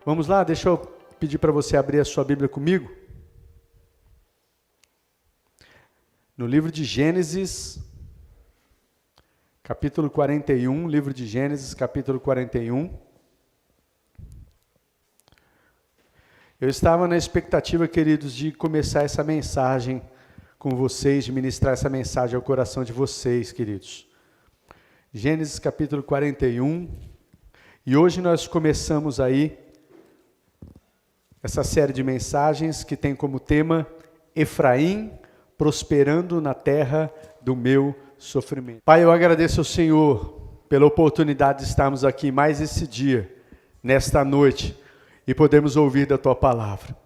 Vamos lá, deixa eu pedir para você abrir a sua Bíblia comigo. No livro de Gênesis, capítulo 41, livro de Gênesis, capítulo 41. Eu estava na expectativa, queridos, de começar essa mensagem com vocês, de ministrar essa mensagem ao coração de vocês, queridos. Gênesis capítulo 41, e hoje nós começamos aí essa série de mensagens que tem como tema Efraim prosperando na terra do meu sofrimento. Pai, eu agradeço ao Senhor pela oportunidade de estarmos aqui mais esse dia, nesta noite, e podermos ouvir da Tua palavra.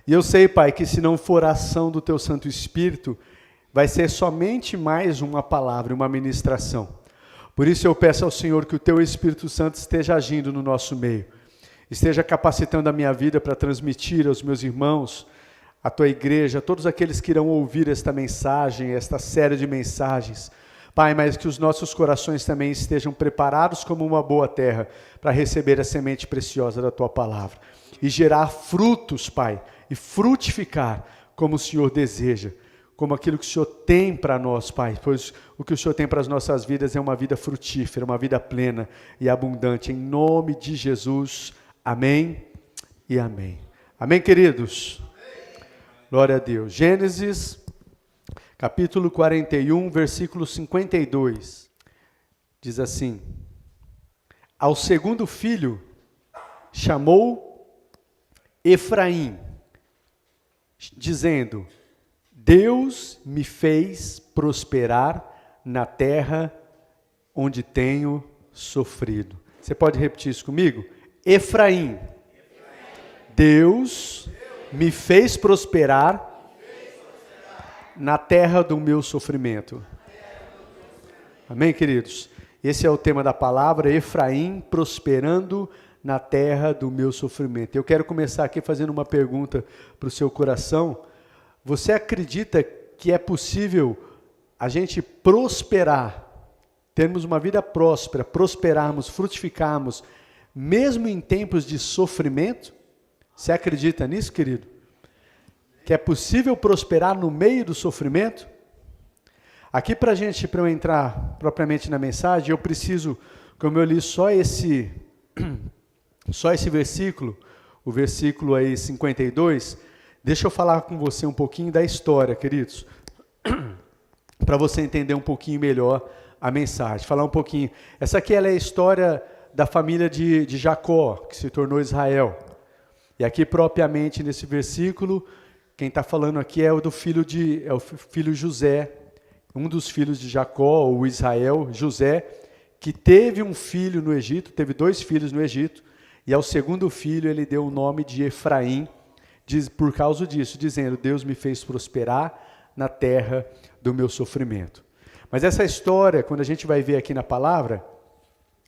E eu sei, Pai, que se não for a ação do Teu Santo Espírito, vai ser somente mais uma palavra, uma ministração. Por isso eu peço ao Senhor que o Teu Espírito Santo esteja agindo no nosso meio, esteja capacitando a minha vida para transmitir aos meus irmãos, à Tua igreja, a todos aqueles que irão ouvir esta mensagem, esta série de mensagens. Pai, mas que os nossos corações também estejam preparados como uma boa terra para receber a semente preciosa da Tua palavra e gerar frutos, Pai, e frutificar como o Senhor deseja, como aquilo que o Senhor tem para nós, Pai, pois o que o Senhor tem para as nossas vidas é uma vida frutífera, uma vida plena e abundante. Em nome de Jesus, amém e amém. Amém, queridos? Glória a Deus. Gênesis, capítulo 41, versículo 52. Diz assim: ao segundo filho chamou Efraim, dizendo: Deus me fez prosperar na terra onde tenho sofrido. Você pode repetir isso comigo? Efraim, Deus me fez prosperar na terra do meu sofrimento. Amém, queridos? Esse é o tema da palavra, Efraim prosperando na terra do meu sofrimento. Eu quero começar aqui fazendo uma pergunta para o seu coração. Você acredita que é possível a gente prosperar, termos uma vida próspera, prosperarmos, frutificarmos, mesmo em tempos de sofrimento? Você acredita nisso, querido? Que é possível prosperar no meio do sofrimento? Aqui para eu entrar propriamente na mensagem, eu preciso, como eu li só esse versículo, o versículo aí 52, deixa eu falar com você um pouquinho da história, queridos, para você entender um pouquinho melhor a mensagem, falar um pouquinho. Essa aqui ela é a história da família de Jacó, que se tornou Israel. E aqui propriamente nesse versículo, quem está falando aqui é o filho José, um dos filhos de Jacó, o Israel, José, que teve um filho no Egito, teve 2 filhos no Egito, e ao segundo filho ele deu o nome de Efraim, por causa disso, dizendo: Deus me fez prosperar na terra do meu sofrimento. Mas essa história, quando a gente vai ver aqui na palavra,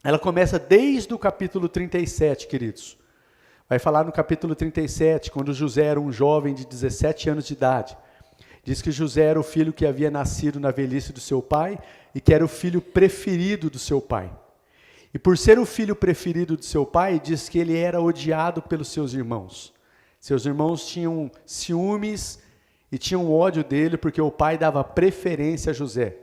ela começa desde o capítulo 37, queridos. Vai falar no capítulo 37, quando José era um jovem de 17 anos de idade. Diz que José era o filho que havia nascido na velhice do seu pai e que era o filho preferido do seu pai. E por ser o filho preferido do seu pai, diz que ele era odiado pelos seus irmãos. Seus irmãos tinham ciúmes e tinham ódio dele porque o pai dava preferência a José.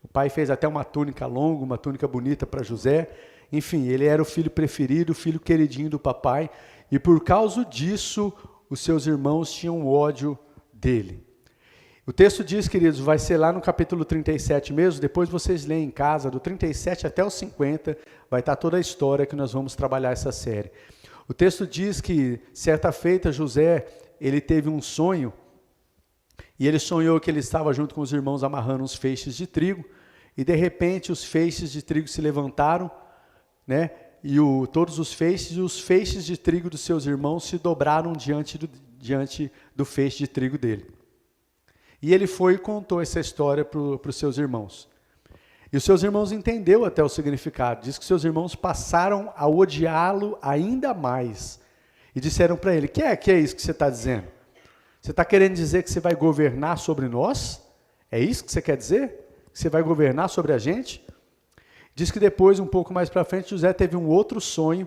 O pai fez até uma túnica longa, uma túnica bonita para José. Enfim, ele era o filho preferido, o filho queridinho do papai. E por causa disso, os seus irmãos tinham ódio dele. O texto diz, queridos, vai ser lá no capítulo 37 mesmo, depois vocês leem em casa, do 37 até o 50, vai estar toda a história que nós vamos trabalhar essa série. O texto diz que, certa feita, José, ele teve um sonho, e ele sonhou que ele estava junto com os irmãos amarrando uns feixes de trigo, e de repente os feixes de trigo se levantaram, né? E todos os feixes de trigo dos seus irmãos se dobraram diante do feixe de trigo dele. E ele foi e contou essa história para os seus irmãos. E os seus irmãos entenderam até o significado. Diz que seus irmãos passaram a odiá-lo ainda mais. E disseram para ele: que é isso que você está dizendo? Você está querendo dizer que você vai governar sobre nós? É isso que você quer dizer? Que você vai governar sobre a gente? Diz que depois, um pouco mais para frente, José teve um outro sonho,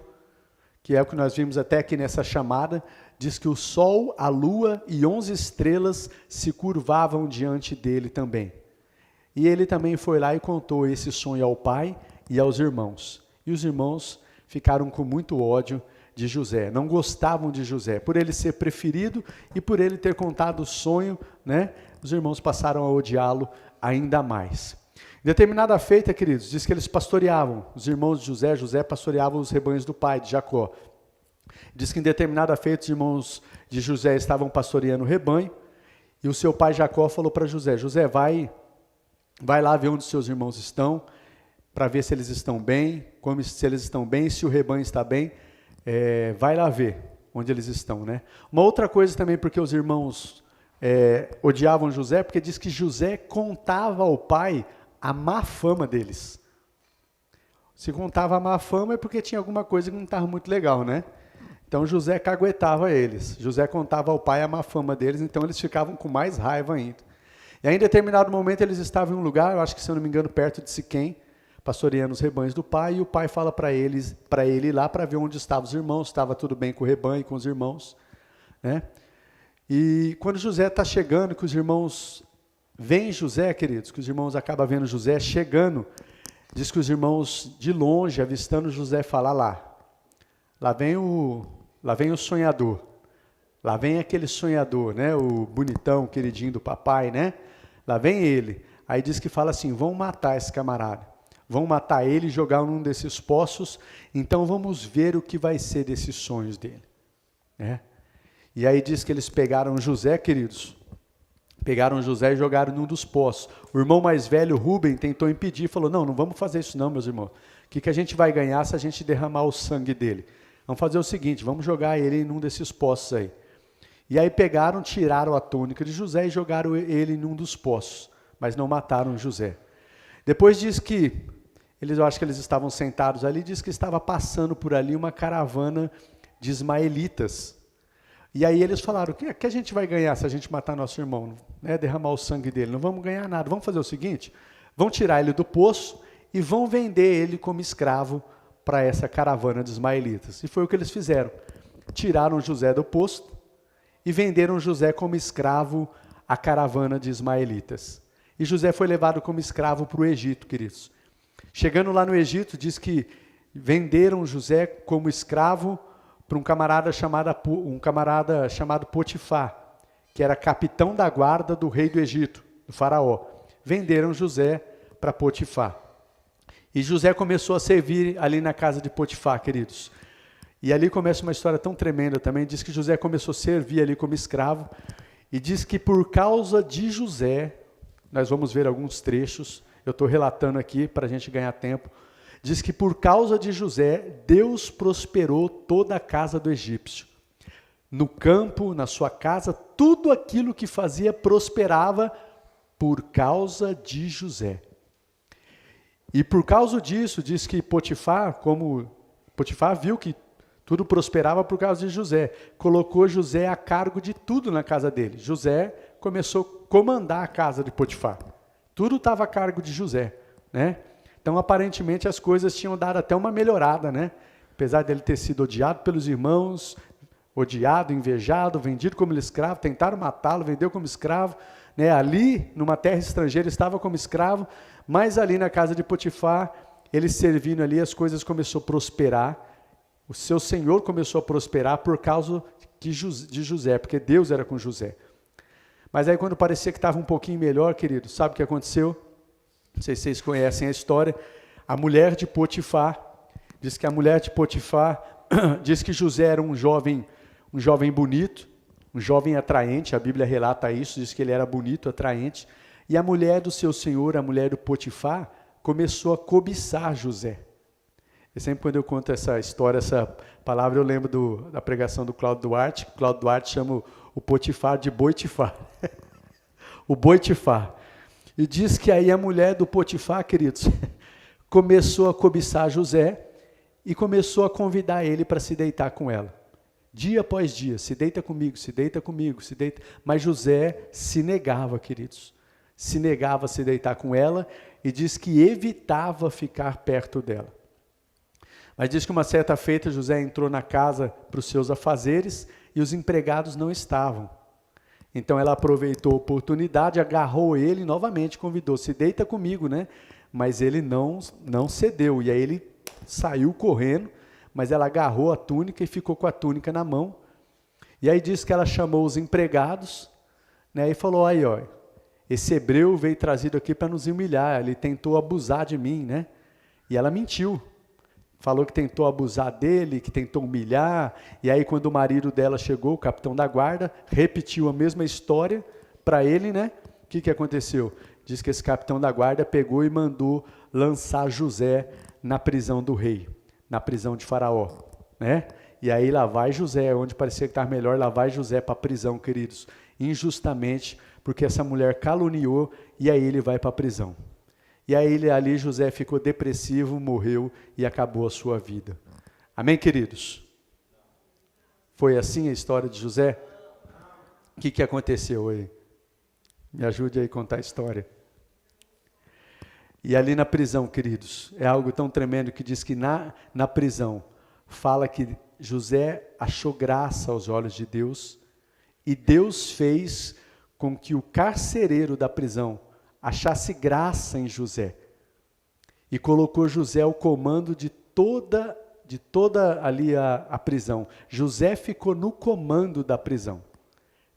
que é o que nós vimos até aqui nessa chamada, diz que o sol, a lua e 11 estrelas se curvavam diante dele também. E ele também foi lá e contou esse sonho ao pai e aos irmãos. E os irmãos ficaram com muito ódio de José, não gostavam de José, por ele ser preferido e por ele ter contado o sonho, né? Os irmãos passaram a odiá-lo ainda mais. Em determinada feita, queridos, diz que eles pastoreavam, os irmãos de José pastoreavam os rebanhos do pai, de Jacó. Diz que em determinada feita os irmãos de José estavam pastoreando o rebanho, e o seu pai Jacó falou para José, vai lá ver onde os seus irmãos estão, para ver se eles estão bem, se eles estão bem, se o rebanho está bem, vai lá ver onde eles estão, né? Uma outra coisa também, porque os irmãos odiavam José, porque diz que José contava ao pai a má fama deles. Se contava a má fama é porque tinha alguma coisa que não estava muito legal, né? Então José caguetava eles. José contava ao pai a má fama deles, então eles ficavam com mais raiva ainda. E aí, em determinado momento, eles estavam em um lugar, eu acho que, se eu não me engano, perto de Siquém, pastoreando os rebanhos do pai, e o pai fala para ele ir lá para ver onde estavam os irmãos, estava tudo bem com o rebanho, com os irmãos, né? E quando José está chegando, que os irmãos veem José, queridos, que os irmãos acabam vendo José chegando, diz que os irmãos de longe, avistando José, falam lá vem o sonhador, lá vem aquele sonhador, né? O bonitão, queridinho do papai, né? Lá vem ele. Aí diz que fala assim, vão matar esse camarada, vão matar ele e jogar num desses poços, então vamos ver o que vai ser desses sonhos dele, né? E aí diz que eles pegaram José, queridos, pegaram José e jogaram num dos poços. O irmão mais velho, Rubem, tentou impedir, falou, não vamos fazer isso não, meus irmãos. O que a gente vai ganhar se a gente derramar o sangue dele? Vamos fazer o seguinte, vamos jogar ele num desses poços aí. E aí pegaram, tiraram a túnica de José e jogaram ele num dos poços, mas não mataram José. Depois diz que, eu acho que eles estavam sentados ali, diz que estava passando por ali uma caravana de ismaelitas. E aí eles falaram, o que a gente vai ganhar se a gente matar nosso irmão, né, derramar o sangue dele? Não vamos ganhar nada, vamos fazer o seguinte, vão tirar ele do poço e vão vender ele como escravo para essa caravana de ismaelitas. E foi o que eles fizeram, tiraram José do poço e venderam José como escravo à caravana de ismaelitas. E José foi levado como escravo para o Egito, queridos. Chegando lá no Egito, diz que venderam José como escravo para um camarada chamado Potifar, que era capitão da guarda do rei do Egito, do faraó. Venderam José para Potifar. E José começou a servir ali na casa de Potifar, queridos. E ali começa uma história tão tremenda também, diz que José começou a servir ali como escravo, e diz que por causa de José, nós vamos ver alguns trechos, eu estou relatando aqui para a gente ganhar tempo, diz que por causa de José, Deus prosperou toda a casa do egípcio. No campo, na sua casa, tudo aquilo que fazia prosperava por causa de José. E por causa disso, diz que Potifar viu que tudo prosperava por causa de José, colocou José a cargo de tudo na casa dele. José começou a comandar a casa de Potifar. Tudo estava a cargo de José, né? Então, aparentemente, as coisas tinham dado até uma melhorada, né? Apesar dele ter sido odiado pelos irmãos, odiado, invejado, vendido como escravo, tentaram matá-lo, vendeu como escravo, né? Ali, numa terra estrangeira, estava como escravo, mas ali na casa de Potifar, ele servindo ali, as coisas começaram a prosperar. O seu senhor começou a prosperar por causa de José, porque Deus era com José. Mas aí, quando parecia que estava um pouquinho melhor, querido, sabe o que aconteceu? Não sei se vocês conhecem a história. A mulher de Potifar, diz que a mulher de Potifar, diz que José era um jovem bonito, um jovem atraente, a Bíblia relata isso, diz que ele era bonito, atraente, e a mulher do seu senhor, a mulher do Potifar, começou a cobiçar José. E sempre quando eu conto essa história, essa palavra, eu lembro da pregação do Cláudio Duarte. Cláudio Duarte chama o Potifar de Boitifar. O Boitifar. E diz que aí a mulher do Potifar, queridos, começou a cobiçar José e começou a convidar ele para se deitar com ela. Dia após dia, se deita comigo, se deita comigo, se deita. Mas José se negava, queridos. Se negava a se deitar com ela e diz que evitava ficar perto dela. Mas diz que uma certa feita José entrou na casa para os seus afazeres e os empregados não estavam. Então ela aproveitou a oportunidade, agarrou ele novamente, convidou, se deita comigo, né? Mas ele não cedeu, e aí ele saiu correndo, mas ela agarrou a túnica e ficou com a túnica na mão. E aí diz que ela chamou os empregados, né, e falou, aí ó, esse hebreu veio trazido aqui para nos humilhar, ele tentou abusar de mim, né? E ela mentiu. Falou que tentou abusar dele, que tentou humilhar, e aí quando o marido dela chegou, o capitão da guarda, repetiu a mesma história para ele, né? O que aconteceu? Diz que esse capitão da guarda pegou e mandou lançar José na prisão do rei, na prisão de Faraó, né? E aí lá vai José, onde parecia que estava melhor, lá vai José para a prisão, queridos, injustamente, porque essa mulher caluniou, e aí ele vai para a prisão. E aí ali José ficou depressivo, morreu e acabou a sua vida. Amém, queridos? Foi assim a história de José? O que aconteceu aí? Me ajude aí a contar a história. E ali na prisão, queridos, é algo tão tremendo que diz que na prisão, fala que José achou graça aos olhos de Deus, e Deus fez com que o carcereiro da prisão achasse graça em José, e colocou José ao comando de toda ali a prisão. José ficou no comando da prisão.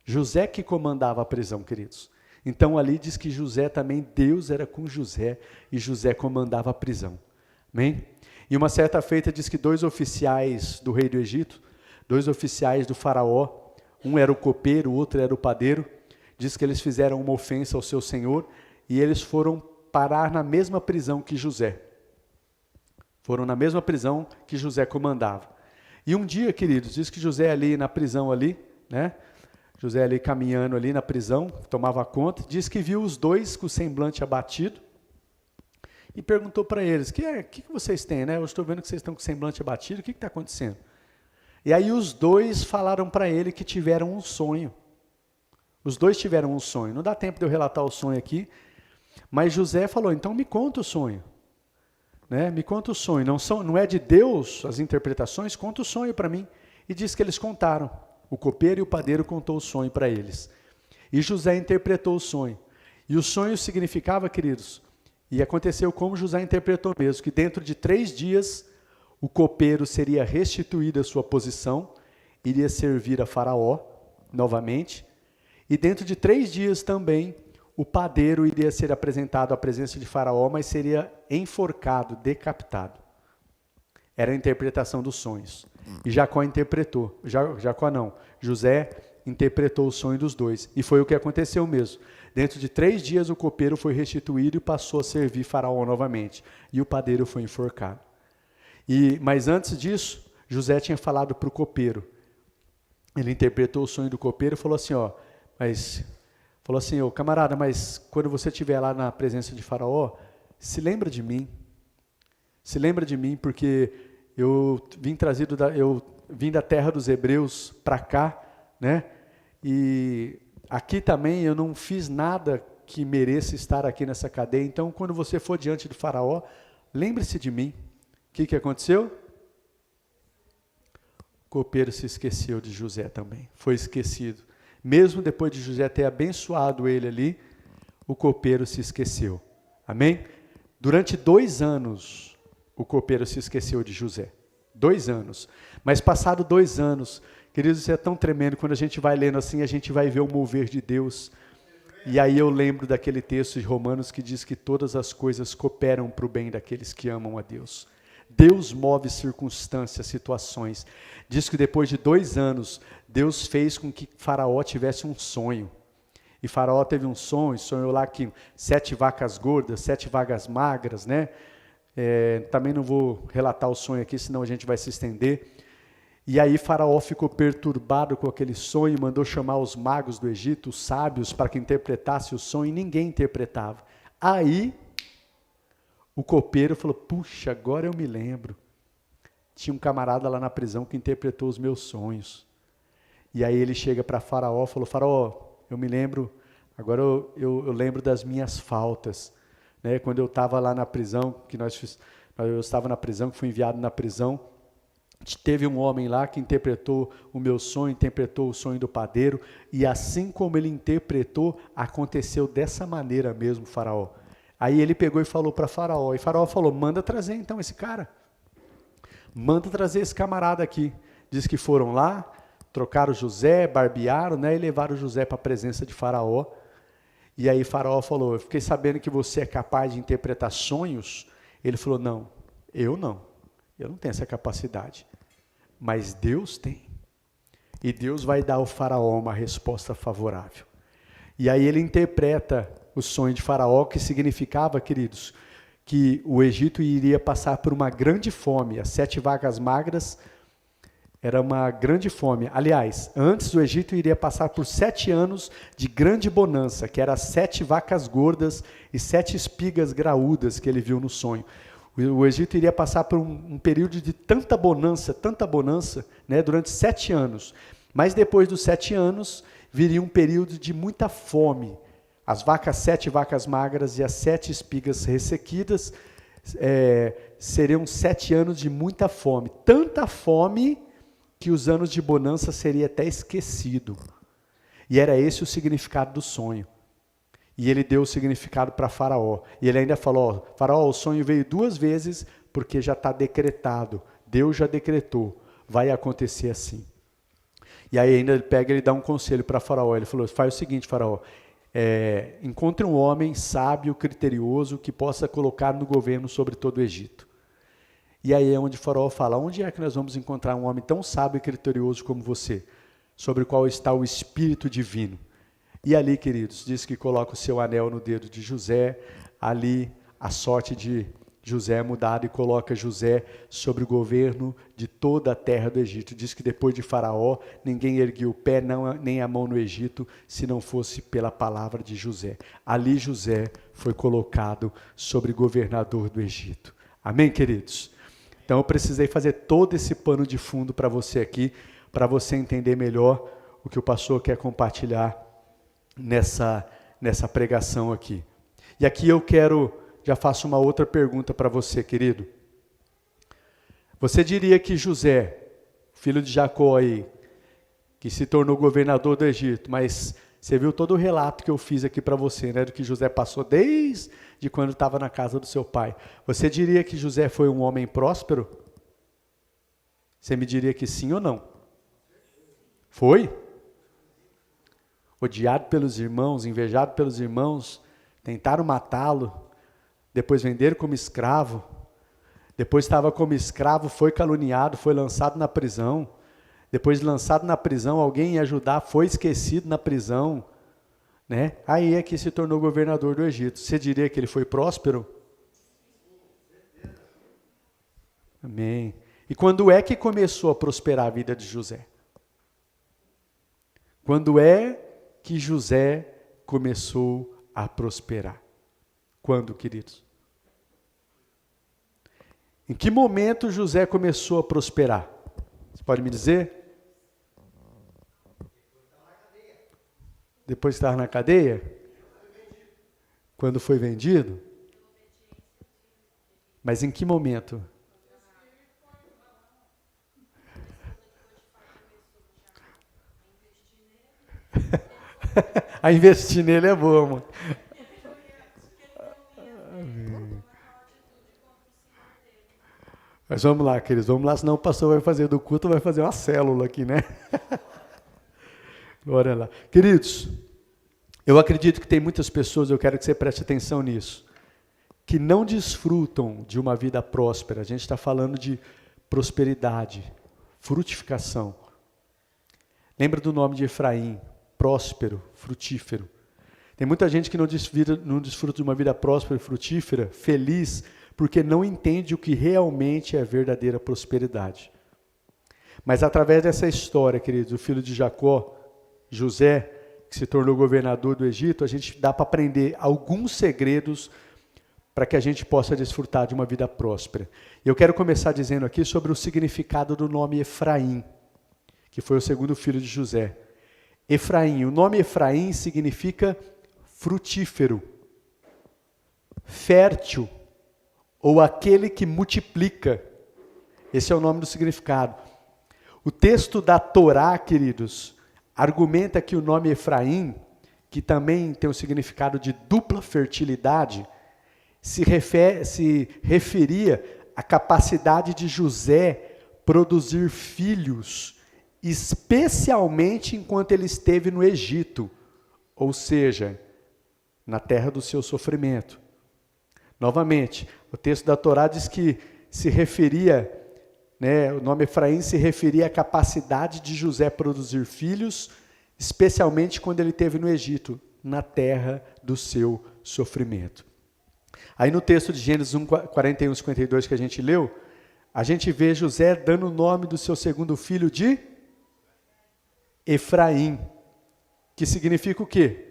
José que comandava a prisão, queridos. Então ali diz que José também, Deus era com José, e José comandava a prisão. Amém? E uma certa feita diz que 2 oficiais do rei do Egito, 2 oficiais do faraó, um era o copeiro, o outro era o padeiro, diz que eles fizeram uma ofensa ao seu senhor, e eles foram parar na mesma prisão que José. Foram na mesma prisão que José comandava. E um dia, queridos, diz que José ali na prisão ali, né? José ali caminhando ali na prisão, tomava conta, diz que viu os dois com o semblante abatido e perguntou para eles, que vocês têm, né? Eu estou vendo que vocês estão com o semblante abatido, o que está acontecendo? E aí os dois falaram para ele que tiveram um sonho. Os dois tiveram um sonho. Não dá tempo de eu relatar o sonho aqui, mas José falou, então me conta o sonho. Né? Me conta o sonho. Não é de Deus as interpretações? Conta o sonho para mim. E diz que eles contaram. O copeiro e o padeiro contou o sonho para eles. E José interpretou o sonho. E o sonho significava, queridos, e aconteceu como José interpretou mesmo, que dentro de 3 dias o copeiro seria restituído à sua posição, iria servir a Faraó novamente, e dentro de 3 dias também o padeiro iria ser apresentado à presença de Faraó, mas seria enforcado, decapitado. Era a interpretação dos sonhos. E Jacó interpretou. Jacó não. José interpretou o sonho dos dois. E foi o que aconteceu mesmo. Dentro de 3 dias o copeiro foi restituído e passou a servir Faraó novamente. E o padeiro foi enforcado. Mas antes disso, José tinha falado para o copeiro. Ele interpretou o sonho do copeiro e falou assim, ô camarada, mas quando você estiver lá na presença de Faraó, se lembra de mim. Se lembra de mim, porque eu vim da terra dos hebreus para cá, né? E aqui também eu não fiz nada que mereça estar aqui nessa cadeia. Então, quando você for diante do Faraó, lembre-se de mim. O que aconteceu? O copeiro se esqueceu de José também. Foi esquecido. Mesmo depois de José ter abençoado ele ali, o copeiro se esqueceu. Amém? Durante 2 anos, o copeiro se esqueceu de José. 2 anos. Mas passado 2 anos, queridos, isso é tão tremendo, quando a gente vai lendo assim, a gente vai ver o mover de Deus. E aí eu lembro daquele texto de Romanos que diz que todas as coisas cooperam para o bem daqueles que amam a Deus. Deus move circunstâncias, situações. Diz que depois de 2 anos, Deus fez com que Faraó tivesse um sonho. E Faraó teve um sonho, sonhou lá que 7 vacas gordas, 7 vacas magras, né? Também não vou relatar o sonho aqui, senão a gente vai se estender. E aí Faraó ficou perturbado com aquele sonho, mandou chamar os magos do Egito, os sábios, para que interpretasse o sonho, e ninguém interpretava. Aí o copeiro falou, puxa, agora eu me lembro. Tinha um camarada lá na prisão que interpretou os meus sonhos. E aí ele chega para Faraó e falou, Faraó, eu me lembro, agora eu lembro das minhas faltas. Né? Quando eu estava lá na prisão, que nós Eu estava na prisão, fui enviado na prisão. Teve um homem lá que interpretou o meu sonho, interpretou o sonho do padeiro, e assim como ele interpretou, aconteceu dessa maneira mesmo, Faraó. Aí ele pegou e falou para Faraó, e Faraó falou, manda trazer então esse cara. Manda trazer esse camarada aqui. Diz que foram lá, trocaram José, barbearam, né, e levaram José para a presença de Faraó. E aí Faraó falou, eu fiquei sabendo que você é capaz de interpretar sonhos. Ele falou, não, eu não tenho essa capacidade. Mas Deus tem. E Deus vai dar ao Faraó uma resposta favorável. E aí ele interpreta o sonho de Faraó, que significava, queridos, que o Egito iria passar por uma grande fome. As 7 vacas magras era uma grande fome. Aliás, antes o Egito iria passar por 7 anos de grande bonança, que eram 7 vacas gordas e 7 espigas graúdas que ele viu no sonho. O Egito iria passar por um período de tanta bonança, né, durante 7 anos. Mas depois dos 7 anos, viria um período de muita fome. As 7 vacas magras e as 7 espigas ressequidas seriam 7 anos de muita fome. Tanta fome que os anos de bonança seria até esquecido. E era esse o significado do sonho. E ele deu o significado para Faraó. E ele ainda falou, Faraó, o sonho veio 2 vezes porque já está decretado. Deus já decretou. Vai acontecer assim. E aí ainda ele pega e ele dá um conselho para Faraó. Ele falou, faz o seguinte, Faraó. Encontre um homem sábio, criterioso, que possa colocar no governo sobre todo o Egito. E aí é onde Faraó fala, onde é que nós vamos encontrar um homem tão sábio e criterioso como você? Sobre o qual está o Espírito Divino. E ali, queridos, diz que coloca o seu anel no dedo de José, ali a sorte de José é mudada e coloca José sobre o governo de toda a terra do Egito. Diz que depois de Faraó, ninguém ergueu o pé, nem a mão no Egito, se não fosse pela palavra de José. Ali José foi colocado sobre governador do Egito. Amém, queridos? Então eu precisei fazer todo esse pano de fundo para você aqui, para você entender melhor o que o pastor quer compartilhar nessa pregação aqui. E aqui eu já faço uma outra pergunta para você, querido. Você diria que José, filho de Jacó aí, que se tornou governador do Egito, mas você viu todo o relato que eu fiz aqui para você, né, do que José passou desde quando estava na casa do seu pai. Você diria que José foi um homem próspero? Você me diria que sim ou não? Foi? Odiado pelos irmãos, invejado pelos irmãos, tentaram matá-lo, depois venderam como escravo, depois estava como escravo, foi caluniado, foi lançado na prisão, depois de lançado na prisão, alguém ia ajudar, foi esquecido na prisão, né? Aí é que se tornou governador do Egito. Você diria que ele foi próspero? Amém. E quando é que começou a prosperar a vida de José? Quando é que José começou a prosperar? Quando, queridos? Em que momento José começou a prosperar? Você pode me dizer? Depois que estava na cadeia? Quando foi vendido? Mas em que momento? A investir nele é boa, mano. Mas vamos lá, queridos, vamos lá, senão o pastor vai fazer do culto, vai fazer uma célula aqui, né? Bora lá. Queridos, eu acredito que tem muitas pessoas, eu quero que você preste atenção nisso, que não desfrutam de uma vida próspera. A gente está falando de prosperidade, frutificação. Lembra do nome de Efraim, próspero, frutífero. Tem muita gente que não desfruta de uma vida próspera e frutífera, feliz, porque não entende o que realmente é verdadeira prosperidade. Mas através dessa história, queridos, o filho de Jacó, José, que se tornou governador do Egito, a gente dá para aprender alguns segredos para que a gente possa desfrutar de uma vida próspera. Eu quero começar dizendo aqui sobre o significado do nome Efraim, que foi o segundo filho de José. Efraim, o nome Efraim significa frutífero, fértil ou aquele que multiplica. Esse é o nome do significado. O texto da Torá, queridos, argumenta que o nome Efraim, que também tem o significado de dupla fertilidade, se referia à capacidade de José produzir filhos, especialmente enquanto ele esteve no Egito, ou seja, na terra do seu sofrimento. Novamente, o texto da Torá diz que se referia, o nome Efraim se referia à capacidade de José produzir filhos, especialmente quando ele esteve no Egito, na terra do seu sofrimento. Aí no texto de Gênesis 1, 41, 52 que a gente leu, a gente vê José dando o nome do seu segundo filho de Efraim, que significa o quê?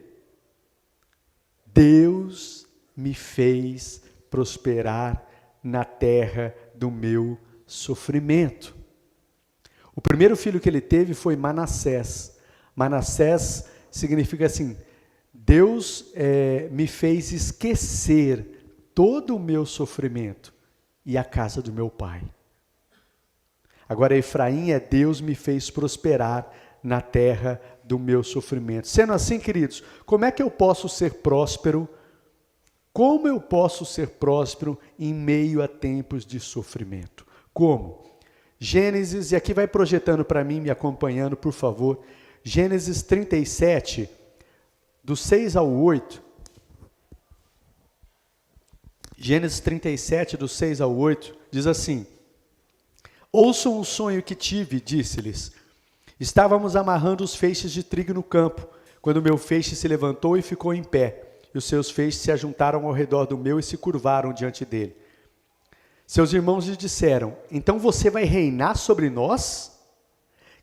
Deus me fez prosperar na terra do meu sofrimento. O primeiro filho que ele teve foi Manassés. Manassés significa assim, Deus me fez esquecer todo o meu sofrimento e a casa do meu pai. Agora Efraim é Deus me fez prosperar na terra do meu sofrimento. Sendo assim, queridos, como é que eu posso ser próspero? Como eu posso ser próspero em meio a tempos de sofrimento? Como? Gênesis, e aqui vai projetando para mim, me acompanhando, por favor. Gênesis 37, do 6 ao 8. Gênesis 37, do 6 ao 8, diz assim: ouçam o sonho que tive, disse-lhes. Estávamos amarrando os feixes de trigo no campo, quando o meu feixe se levantou e ficou em pé, e os seus feixes se ajuntaram ao redor do meu e se curvaram diante dele. Seus irmãos lhe disseram: então você vai reinar sobre nós?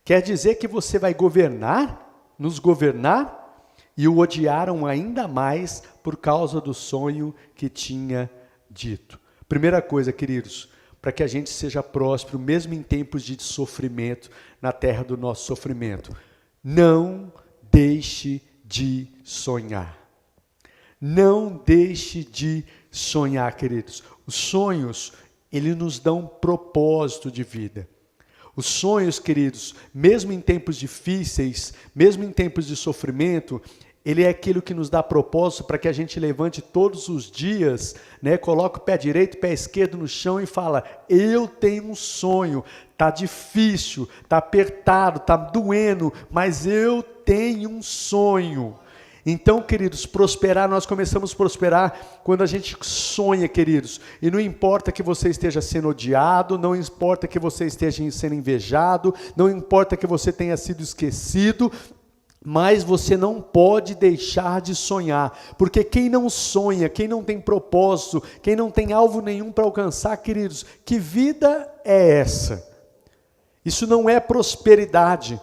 Quer dizer que você vai governar, nos governar? E o odiaram ainda mais por causa do sonho que tinha dito. Primeira coisa, queridos, para que a gente seja próspero, mesmo em tempos de sofrimento, na terra do nosso sofrimento, não deixe de sonhar. Não deixe de sonhar, queridos. Os sonhos, eles nos dão propósito de vida. Os sonhos, queridos, mesmo em tempos difíceis, mesmo em tempos de sofrimento, ele é aquilo que nos dá propósito para que a gente levante todos os dias, coloque o pé direito e o pé esquerdo no chão e fala: eu tenho um sonho, está difícil, está apertado, está doendo, mas eu tenho um sonho. Então, queridos, prosperar, nós começamos a prosperar quando a gente sonha, queridos. E não importa que você esteja sendo odiado, não importa que você esteja sendo invejado, não importa que você tenha sido esquecido, mas você não pode deixar de sonhar, porque quem não sonha, quem não tem propósito, quem não tem alvo nenhum para alcançar, queridos, que vida é essa? Isso não é prosperidade.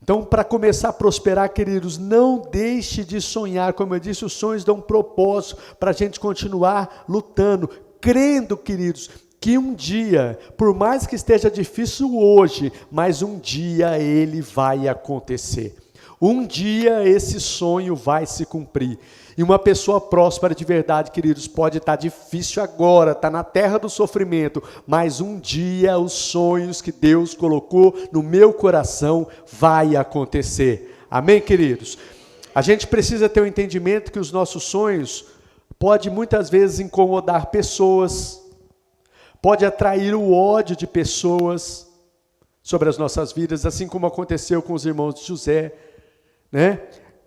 Então, para começar a prosperar, queridos, não deixe de sonhar. Como eu disse, os sonhos dão propósito para a gente continuar lutando, crendo, queridos, que um dia, por mais que esteja difícil hoje, mas um dia ele vai acontecer. Um dia esse sonho vai se cumprir. E uma pessoa próspera de verdade, queridos, pode estar difícil agora, está na terra do sofrimento, mas um dia os sonhos que Deus colocou no meu coração vai acontecer. Amém, queridos? A gente precisa ter o entendimento que os nossos sonhos podem muitas vezes incomodar pessoas, pode atrair o ódio de pessoas sobre as nossas vidas, assim como aconteceu com os irmãos de José.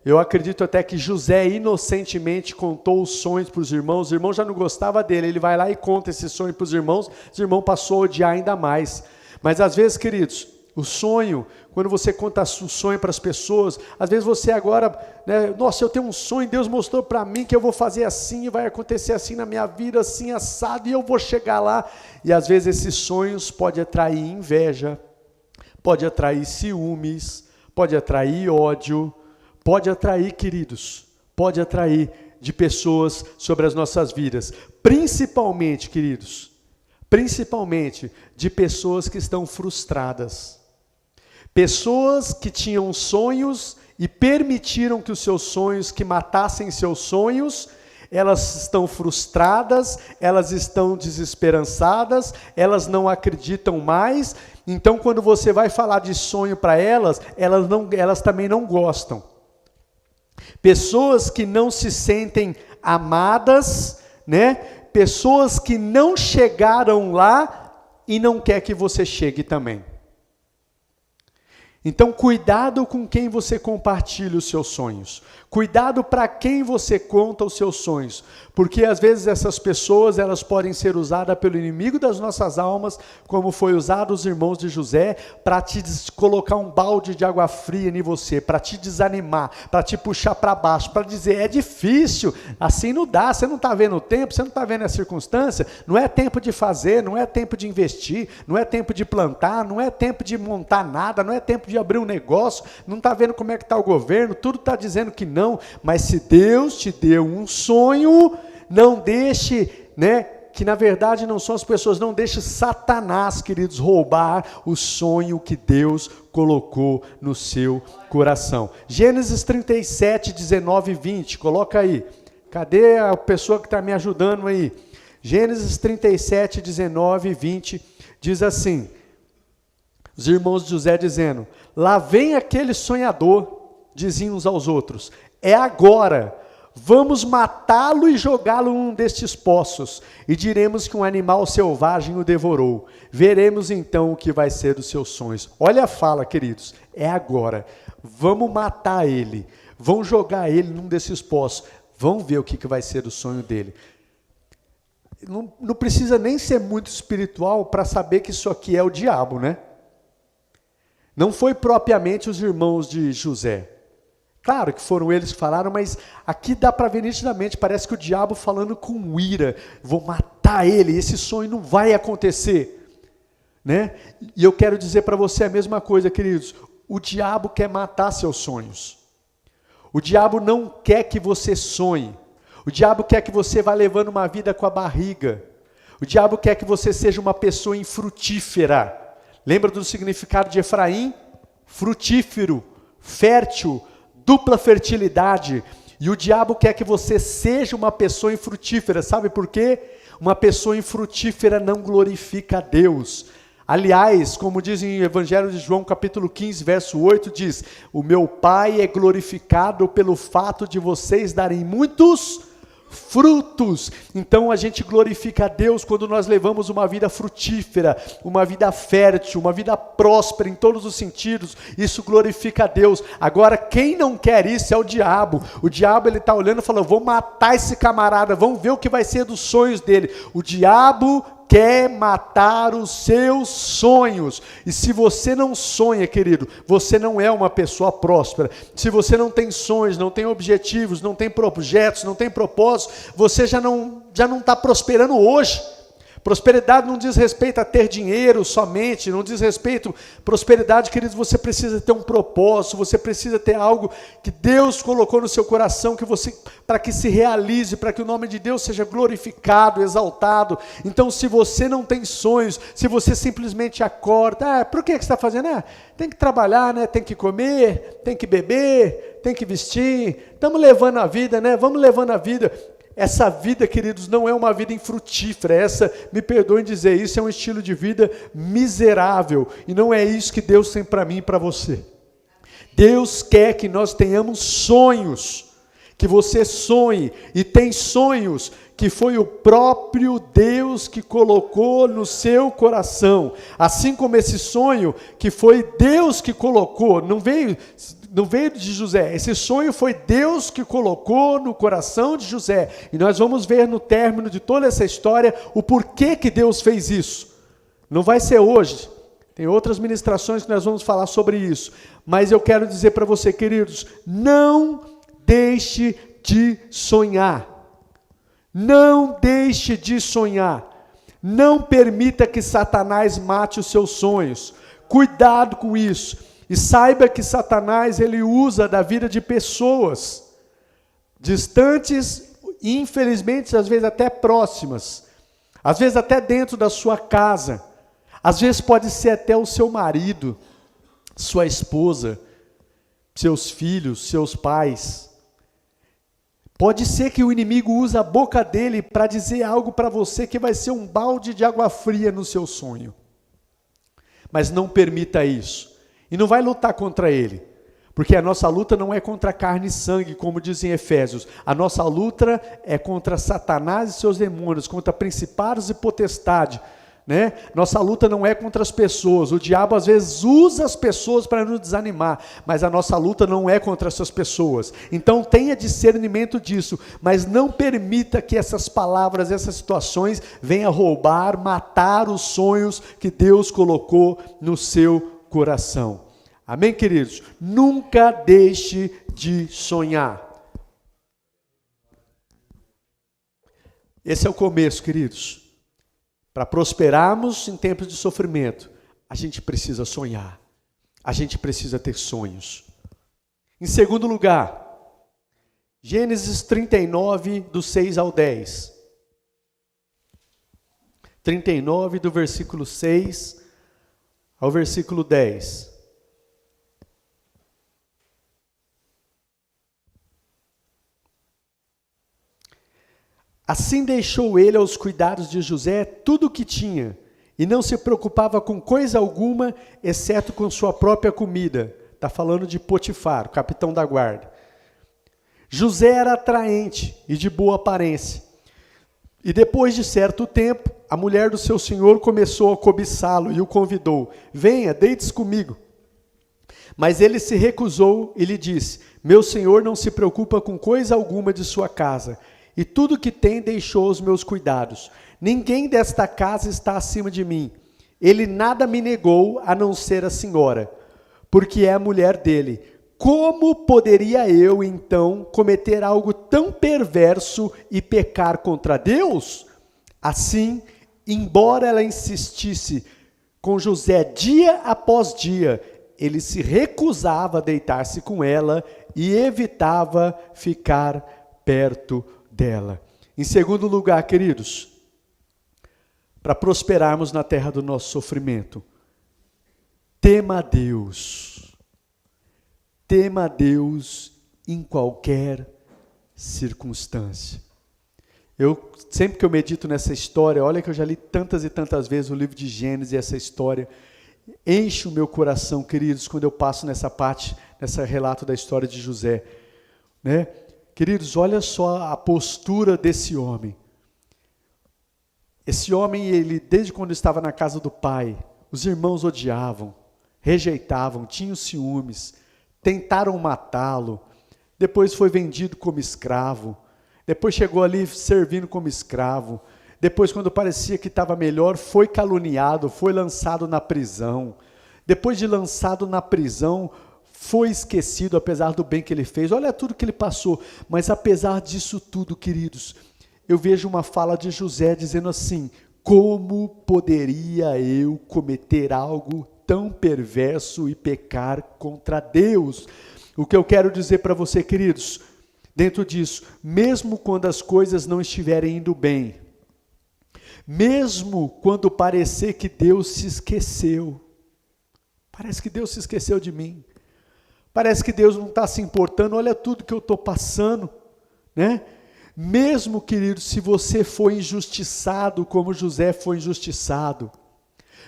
Eu acredito até que José inocentemente contou os sonhos para os irmãos já não gostavam dele, ele vai lá e conta esse sonho para os irmãos passou a odiar ainda mais. Mas às vezes, queridos, o sonho, quando você conta o sonho para as pessoas, às vezes você agora, nossa, eu tenho um sonho, Deus mostrou para mim que eu vou fazer assim, vai acontecer assim na minha vida, assim assado, e eu vou chegar lá. E às vezes esses sonhos podem atrair inveja, pode atrair ciúmes, pode atrair ódio, pode atrair, queridos, pode atrair de pessoas sobre as nossas vidas. Principalmente, queridos, principalmente de pessoas que estão frustradas. Pessoas que tinham sonhos e permitiram que os seus sonhos, que matassem seus sonhos, Elas estão frustradas, elas estão desesperançadas, elas não acreditam mais. Então, quando você vai falar de sonho para elas, elas também não gostam. Pessoas que não se sentem amadas, né? Pessoas que não chegaram lá e não quer que você chegue também. Então, cuidado com quem você compartilha os seus sonhos. Cuidado para quem você conta os seus sonhos. Porque às vezes essas pessoas, elas podem ser usadas pelo inimigo das nossas almas, como foi usado os irmãos de José, para te colocar um balde de água fria em você, para te desanimar, para te puxar para baixo, para dizer, é difícil, assim não dá, você não está vendo o tempo, você não está vendo a circunstância, não é tempo de fazer, não é tempo de investir, não é tempo de plantar, não é tempo de montar nada, não é tempo de abrir um negócio, não está vendo como é que está o governo, tudo está dizendo que não, mas se Deus te deu um sonho, não deixe, né, que na verdade não são as pessoas, não deixe Satanás, queridos, roubar o sonho que Deus colocou no seu coração. Gênesis 37, 19 e 20, coloca aí. Cadê a pessoa que está me ajudando aí? Gênesis 37, 19 e 20, diz assim, os irmãos de José dizendo, lá vem aquele sonhador, diziam uns aos outros, é agora, vamos matá-lo e jogá-lo num destes poços, e diremos que um animal selvagem o devorou. Veremos então o que vai ser dos seus sonhos. Olha a fala, queridos, é agora. Vamos matar ele, vamos jogar ele num desses poços, vamos ver o que vai ser do sonho dele. Não precisa nem ser muito espiritual para saber que isso aqui é o diabo, né? Não foi propriamente os irmãos de José. Claro que foram eles que falaram, mas aqui dá para ver nitidamente, parece que o diabo falando com ira, vou matar ele, esse sonho não vai acontecer, né? E eu quero dizer para você a mesma coisa, queridos, o diabo quer matar seus sonhos, o diabo não quer que você sonhe, o diabo quer que você vá levando uma vida com a barriga, o diabo quer que você seja uma pessoa infrutífera. Lembra do significado de Efraim? Frutífero, fértil, dupla fertilidade, e o diabo quer que você seja uma pessoa infrutífera, sabe por quê? Uma pessoa infrutífera não glorifica a Deus. Aliás, como diz em Evangelho de João, capítulo 15, verso 8, diz, o meu Pai é glorificado pelo fato de vocês darem muitos frutos. Então a gente glorifica a Deus quando nós levamos uma vida frutífera, uma vida fértil, uma vida próspera em todos os sentidos. Isso glorifica a Deus. Agora quem não quer isso é o diabo. O diabo, ele está olhando e falando, vou matar esse camarada, vamos ver o que vai ser dos sonhos dele. O diabo quer matar os seus sonhos, e se você não sonha, querido, você não é uma pessoa próspera. Se você não tem sonhos, não tem objetivos, não tem projetos, não tem propósitos, você já não está prosperando hoje. Prosperidade não diz respeito a ter dinheiro somente, não diz respeito, prosperidade, queridos, você precisa ter um propósito, você precisa ter algo que Deus colocou no seu coração, para que se realize, para que o nome de Deus seja glorificado, exaltado. Então, se você não tem sonhos, se você simplesmente acorda, por que você está fazendo? Tem que trabalhar, né? Tem que comer, tem que beber, tem que vestir, estamos levando a vida, né? Vamos levando a vida. Essa vida, queridos, não é uma vida infrutífera, me perdoem dizer isso, é um estilo de vida miserável, e não é isso que Deus tem para mim e para você. Deus quer que nós tenhamos sonhos, que você sonhe, e tem sonhos que foi o próprio Deus que colocou no seu coração, assim como esse sonho que foi Deus que colocou, não veio de José, esse sonho foi Deus que colocou no coração de José, e nós vamos ver no término de toda essa história, o porquê que Deus fez isso. Não vai ser hoje, tem outras ministrações que nós vamos falar sobre isso, mas eu quero dizer para você, queridos, não deixe de sonhar, não deixe de sonhar, não permita que Satanás mate os seus sonhos, cuidado com isso. E saiba que Satanás, ele usa da vida de pessoas distantes, infelizmente, às vezes até próximas, às vezes até dentro da sua casa, às vezes pode ser até o seu marido, sua esposa, seus filhos, seus pais. Pode ser que o inimigo use a boca dele para dizer algo para você que vai ser um balde de água fria no seu sonho. Mas não permita isso. E não vai lutar contra ele. Porque a nossa luta não é contra carne e sangue, como dizem Efésios. A nossa luta é contra Satanás e seus demônios, contra principados e potestades. Né? Nossa luta não é contra as pessoas. O diabo às vezes usa as pessoas para nos desanimar, mas a nossa luta não é contra essas pessoas. Então tenha discernimento disso, mas não permita que essas palavras, essas situações venham roubar, matar os sonhos que Deus colocou no seu coração. Amém, queridos? Nunca deixe de sonhar. Esse é o começo, queridos. Para prosperarmos em tempos de sofrimento, a gente precisa sonhar. A gente precisa ter sonhos. Em segundo lugar, Gênesis 39, do 6 ao 10. 39, do versículo 6 ao versículo 10. Assim deixou ele aos cuidados de José tudo o que tinha, e não se preocupava com coisa alguma, exceto com sua própria comida. Está falando de Potifar, o capitão da guarda. José era atraente e de boa aparência. E depois de certo tempo, a mulher do seu senhor começou a cobiçá-lo e o convidou: venha, deite-se comigo. Mas ele se recusou e lhe disse: meu senhor não se preocupa com coisa alguma de sua casa, e tudo que tem deixou aos meus cuidados. Ninguém desta casa está acima de mim. Ele nada me negou, a não ser a senhora, porque é a mulher dele. Como poderia eu, então, cometer algo tão perverso e pecar contra Deus? Assim, embora ela insistisse com José dia após dia, ele se recusava a deitar-se com ela e evitava ficar perto dela. Em segundo lugar, queridos, para prosperarmos na terra do nosso sofrimento, tema a Deus. Tema a Deus em qualquer circunstância. Sempre que eu medito nessa história, olha que eu já li tantas e tantas vezes o livro de Gênesis e essa história enche o meu coração, queridos, quando eu passo nessa parte, nesse relato da história de José, né? Queridos, olha só a postura desse homem. Esse homem, ele, desde quando estava na casa do pai, os irmãos odiavam, rejeitavam, tinham ciúmes, tentaram matá-lo, depois foi vendido como escravo, depois chegou ali servindo como escravo, depois, quando parecia que estava melhor, foi caluniado, foi lançado na prisão, depois de lançado na prisão, foi esquecido, apesar do bem que ele fez. Olha tudo que ele passou. Mas apesar disso tudo, queridos, eu vejo uma fala de José dizendo assim: como poderia eu cometer algo tão perverso e pecar contra Deus? O que eu quero dizer para você, queridos, dentro disso, mesmo quando as coisas não estiverem indo bem, mesmo quando parecer que Deus se esqueceu, parece que Deus se esqueceu de mim, parece que Deus não está se importando, olha tudo que eu estou passando, né? Mesmo, querido, se você foi injustiçado como José foi injustiçado,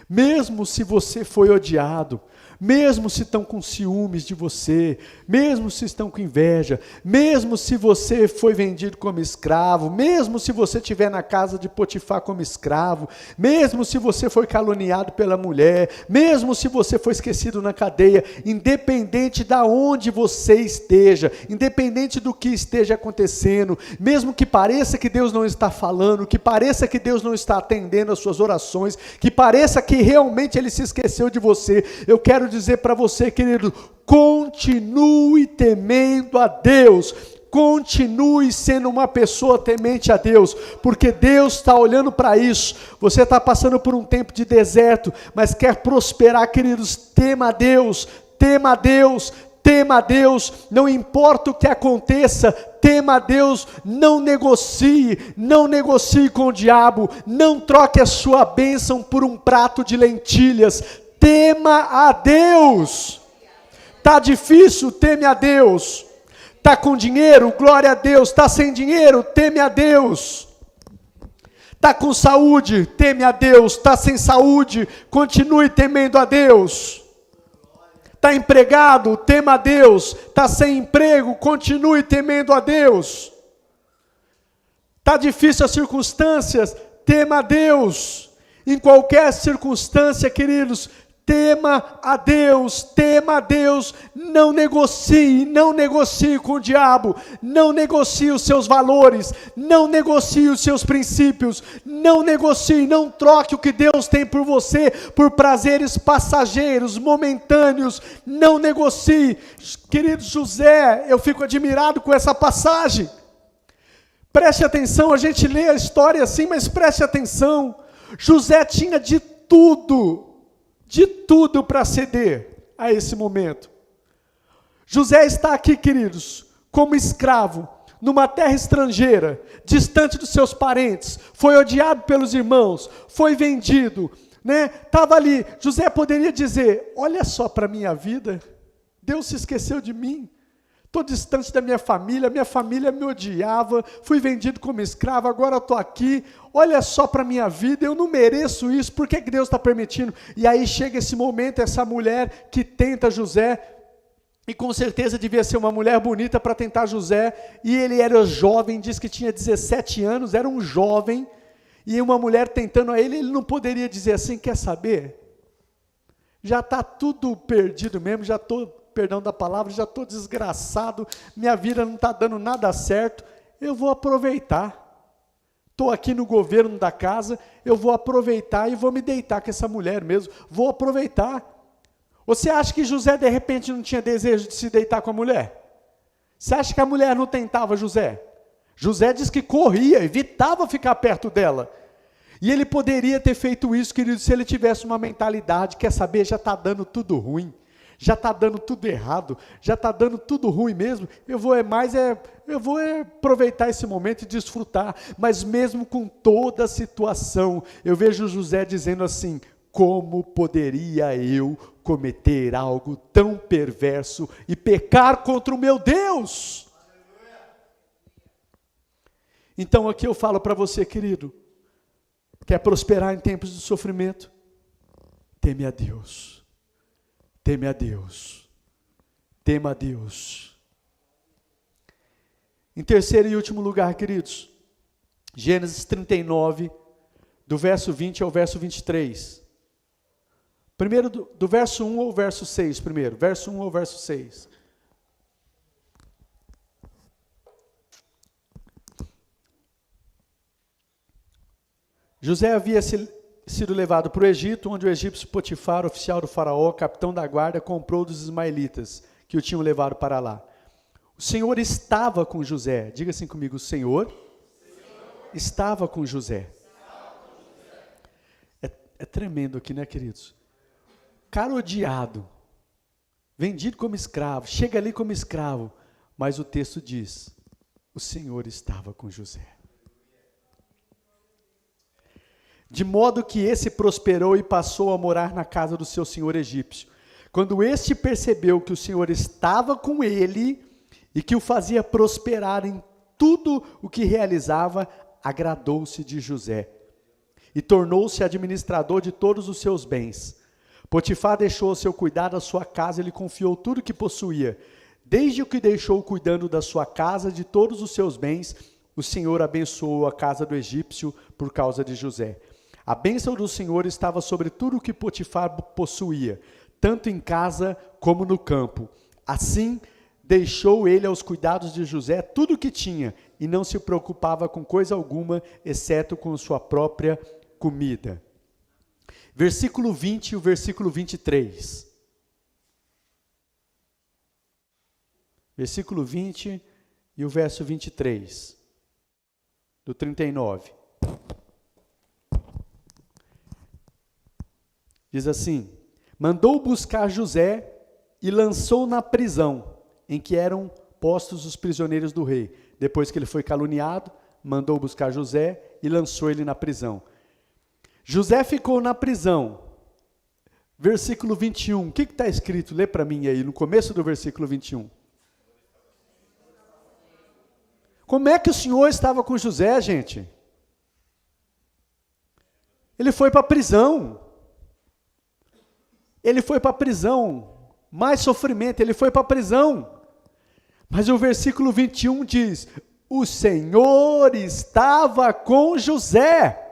mesmo se você foi odiado, mesmo se estão com ciúmes de você, mesmo se estão com inveja, mesmo se você foi vendido como escravo, mesmo se você estiver na casa de Potifar como escravo, mesmo se você foi caluniado pela mulher, mesmo se você foi esquecido na cadeia, independente de onde você esteja, independente do que esteja acontecendo, mesmo que pareça que Deus não está falando, que pareça que Deus não está atendendo às suas orações, que pareça que realmente Ele se esqueceu de você, eu quero dizer para você, querido, continue temendo a Deus, continue sendo uma pessoa temente a Deus, porque Deus está olhando para isso. Você está passando por um tempo de deserto, mas quer prosperar, queridos, tema a Deus, tema a Deus, tema a Deus, não importa o que aconteça, tema a Deus, não negocie com o diabo, não troque a sua bênção por um prato de lentilhas, tema a Deus. Está difícil, teme a Deus. Está com dinheiro? Glória a Deus. Está sem dinheiro? Teme a Deus. Está com saúde? Teme a Deus. Está sem saúde? Continue temendo a Deus. Está empregado? Tema a Deus. Está sem emprego? Continue temendo a Deus. Está difícil as circunstâncias? Tema a Deus. Em qualquer circunstância, queridos, tema a Deus, não negocie com o diabo, não negocie os seus valores, não negocie os seus princípios, não negocie, não troque o que Deus tem por você, por prazeres passageiros, momentâneos, não negocie. Querido José, eu fico admirado com essa passagem, preste atenção, a gente lê a história assim, mas preste atenção, José tinha de tudo para ceder a esse momento. José está aqui, queridos, como escravo, numa terra estrangeira, distante dos seus parentes, foi odiado pelos irmãos, foi vendido, estava ali. José poderia dizer, olha só para a minha vida, Deus se esqueceu de mim, estou distante da minha família me odiava, fui vendido como escravo, agora estou aqui, olha só para a minha vida, eu não mereço isso, por que Deus está permitindo? E aí chega esse momento, essa mulher que tenta José, e com certeza devia ser uma mulher bonita para tentar José, e ele era jovem, diz que tinha 17 anos, era um jovem, e uma mulher tentando a ele não poderia dizer assim, quer saber? Já está tudo perdido mesmo, já estou, perdão da palavra, já estou desgraçado, minha vida não está dando nada certo, eu vou aproveitar. Estou aqui no governo da casa, eu vou aproveitar e vou me deitar com essa mulher mesmo, vou aproveitar. Você acha que José de repente não tinha desejo de se deitar com a mulher? Você acha que a mulher não tentava José? José diz que corria, evitava ficar perto dela. E ele poderia ter feito isso, querido, se ele tivesse uma mentalidade, quer saber, já está dando tudo ruim. Já está dando tudo errado, já está dando tudo ruim mesmo, eu vou aproveitar esse momento e desfrutar, mas mesmo com toda a situação, eu vejo José dizendo assim, como poderia eu cometer algo tão perverso e pecar contra o meu Deus? Então aqui eu falo para você, querido, quer prosperar em tempos de sofrimento? Teme a Deus. Teme a Deus, tema a Deus. Em terceiro e último lugar, queridos, Gênesis 39, do verso 20 ao verso 23. Primeiro, do verso 1 ao verso 6, primeiro, verso 1 ao verso 6. José havia sido levado para o Egito, onde o egípcio Potifar, oficial do faraó, capitão da guarda, comprou dos ismaelitas, que o tinham levado para lá. O Senhor estava com José, diga assim comigo, o Senhor estava com José. É tremendo aqui, né, queridos? Cara odiado, vendido como escravo, chega ali como escravo, mas o texto diz, o Senhor estava com José. De modo que esse prosperou e passou a morar na casa do seu senhor egípcio. Quando este percebeu que o Senhor estava com ele e que o fazia prosperar em tudo o que realizava, agradou-se de José e tornou-se administrador de todos os seus bens. Potifar deixou ao seu cuidado a sua casa e lhe confiou tudo o que possuía. Desde o que deixou cuidando da sua casa, de todos os seus bens, o Senhor abençoou a casa do egípcio por causa de José. A bênção do Senhor estava sobre tudo o que Potifar possuía, tanto em casa como no campo. Assim, deixou ele aos cuidados de José tudo o que tinha, e não se preocupava com coisa alguma, exceto com sua própria comida. Versículo 20 e o versículo 23. Versículo 20 e o verso 23, do 39. Diz assim, mandou buscar José e lançou na prisão, em que eram postos os prisioneiros do rei. Depois que ele foi caluniado, mandou buscar José e lançou ele na prisão. José ficou na prisão. Versículo 21, o que está escrito? Lê para mim aí, no começo do versículo 21. Como é que o Senhor estava com José, gente? Ele foi para a prisão. Ele foi para a prisão. Mais sofrimento, ele foi para a prisão. Mas o versículo 21 diz: o Senhor estava com José.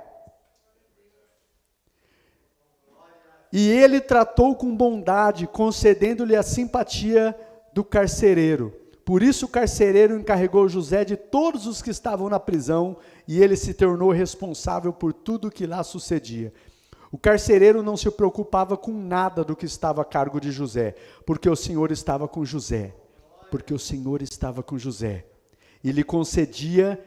E ele tratou com bondade, concedendo-lhe a simpatia do carcereiro. Por isso o carcereiro encarregou José de todos os que estavam na prisão, e ele se tornou responsável por tudo o que lá sucedia. O carcereiro não se preocupava com nada do que estava a cargo de José, porque o Senhor estava com José. Porque o Senhor estava com José. E lhe concedia,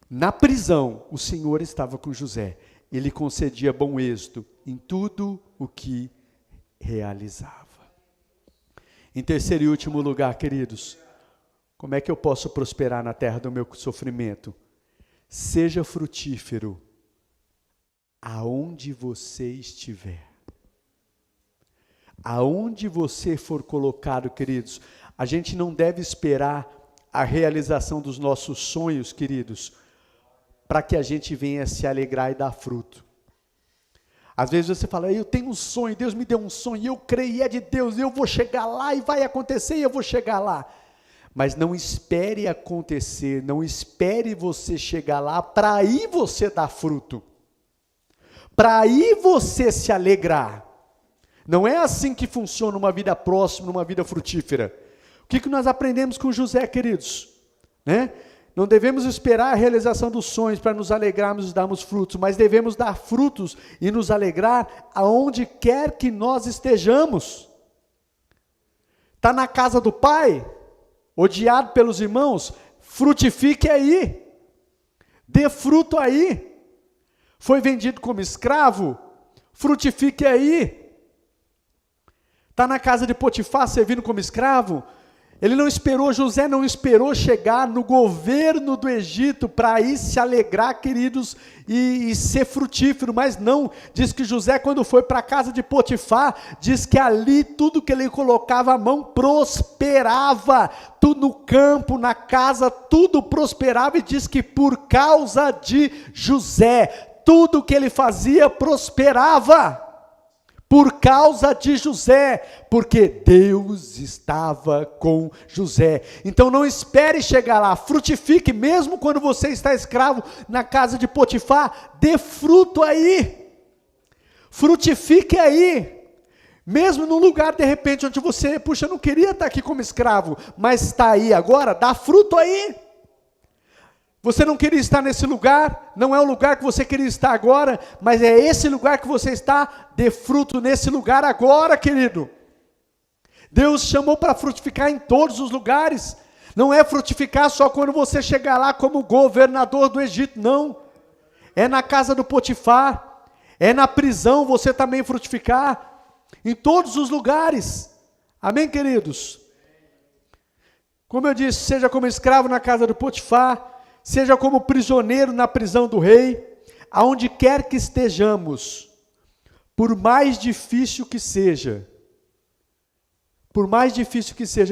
na prisão, o Senhor estava com José. Ele concedia bom êxito em tudo o que realizava. Em terceiro e último lugar, queridos, como é que eu posso prosperar na terra do meu sofrimento? Seja frutífero aonde você estiver. Aonde você for colocado, queridos, a gente não deve esperar a realização dos nossos sonhos, queridos, para que a gente venha se alegrar e dar fruto. Às vezes você fala, eu tenho um sonho, Deus me deu um sonho, eu creio, e é de Deus, eu vou chegar lá e vai acontecer, e eu vou chegar lá. Mas não espere acontecer, não espere você chegar lá para aí você dar fruto. Para aí você se alegrar. Não é assim que funciona uma vida próxima, uma vida frutífera. O que nós aprendemos com José, queridos? Não devemos esperar a realização dos sonhos para nos alegrarmos e darmos frutos, mas devemos dar frutos e nos alegrar aonde quer que nós estejamos. Está na casa do pai, odiado pelos irmãos, frutifique aí, dê fruto aí. Foi vendido como escravo, frutifique aí. Está na casa de Potifar, servindo como escravo. Ele não esperou, José não esperou chegar no governo do Egito para aí se alegrar, queridos, e ser frutífero, mas não, diz que José quando foi para a casa de Potifar, diz que ali tudo que ele colocava a mão prosperava, tudo no campo, na casa, tudo prosperava, e diz que por causa de José, tudo que ele fazia prosperava. Por causa de José, porque Deus estava com José. Então não espere chegar lá, frutifique, mesmo quando você está escravo na casa de Potifar, dê fruto aí, frutifique aí, mesmo num lugar de repente onde você, puxa, eu não queria estar aqui como escravo, mas está aí agora, dá fruto aí. Você não queria estar nesse lugar, não é o lugar que você queria estar agora, mas é esse lugar que você está, dê fruto nesse lugar agora, querido. Deus chamou para frutificar em todos os lugares, não é frutificar só quando você chegar lá como governador do Egito, não. É na casa do Potifar, é na prisão você também frutificar, em todos os lugares. Amém, queridos? Como eu disse, seja como escravo na casa do Potifar, seja como prisioneiro na prisão do rei, aonde quer que estejamos, por mais difícil que seja,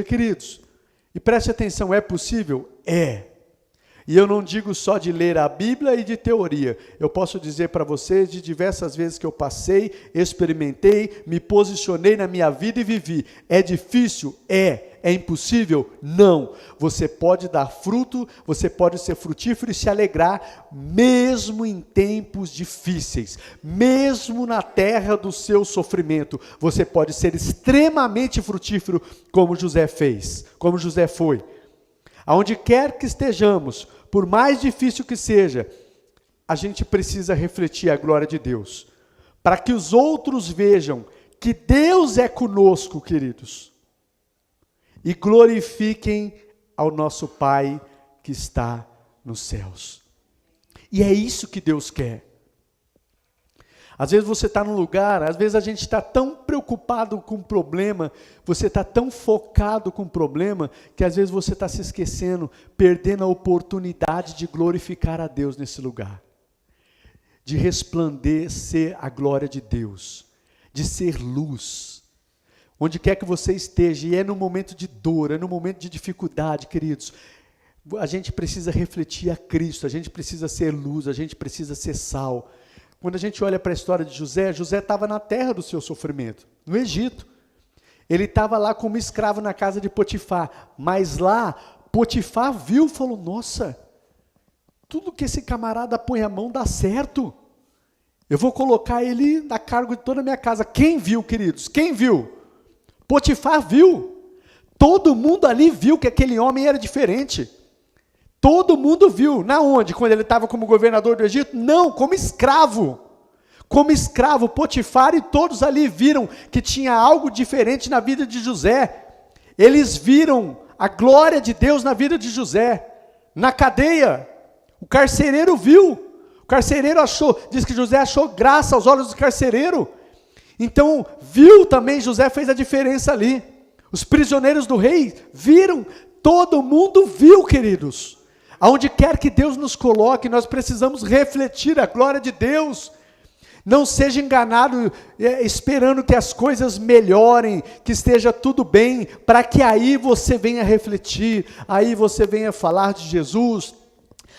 queridos, e preste atenção, é possível? É. E eu não digo só de ler a Bíblia e de teoria, eu posso dizer para vocês de diversas vezes que eu passei, experimentei, me posicionei na minha vida e vivi. É difícil? É. É impossível? Não. Você pode dar fruto, você pode ser frutífero e se alegrar, mesmo em tempos difíceis, mesmo na terra do seu sofrimento, você pode ser extremamente frutífero, como José fez, como José foi. Aonde quer que estejamos, por mais difícil que seja, a gente precisa refletir a glória de Deus, para que os outros vejam que Deus é conosco, queridos, e glorifiquem ao nosso Pai que está nos céus. E é isso que Deus quer. Às vezes você está num lugar, às vezes a gente está tão preocupado com o problema, você está tão focado com o problema, que às vezes você está se esquecendo, perdendo a oportunidade de glorificar a Deus nesse lugar. De resplandecer a glória de Deus, de ser luz. Onde quer que você esteja, e é no momento de dor, é no momento de dificuldade, queridos, A gente precisa refletir a Cristo, a gente precisa ser luz, a gente precisa ser sal. Quando a gente olha para a história de José, José estava na terra do seu sofrimento, no Egito. Ele estava lá como escravo na casa de Potifar, mas lá Potifar viu e falou, nossa, tudo que esse camarada põe a mão dá certo. Eu vou colocar ele a cargo de toda a minha casa. Quem viu, queridos? Quem viu? Potifar viu. Todo mundo ali viu que aquele homem era diferente. Todo mundo viu. Na onde? Quando ele estava como governador do Egito? Não, como escravo. Como escravo, Potifar e todos ali viram que tinha algo diferente na vida de José. Eles viram a glória de Deus na vida de José. Na cadeia, o carcereiro viu. O carcereiro achou, diz que José achou graça aos olhos do carcereiro. Então, viu também, José fez a diferença ali. Os prisioneiros do rei viram, todo mundo viu, queridos. Aonde quer que Deus nos coloque, nós precisamos refletir a glória de Deus. Não seja enganado esperando que as coisas melhorem, que esteja tudo bem, para que aí você venha refletir, aí você venha falar de Jesus,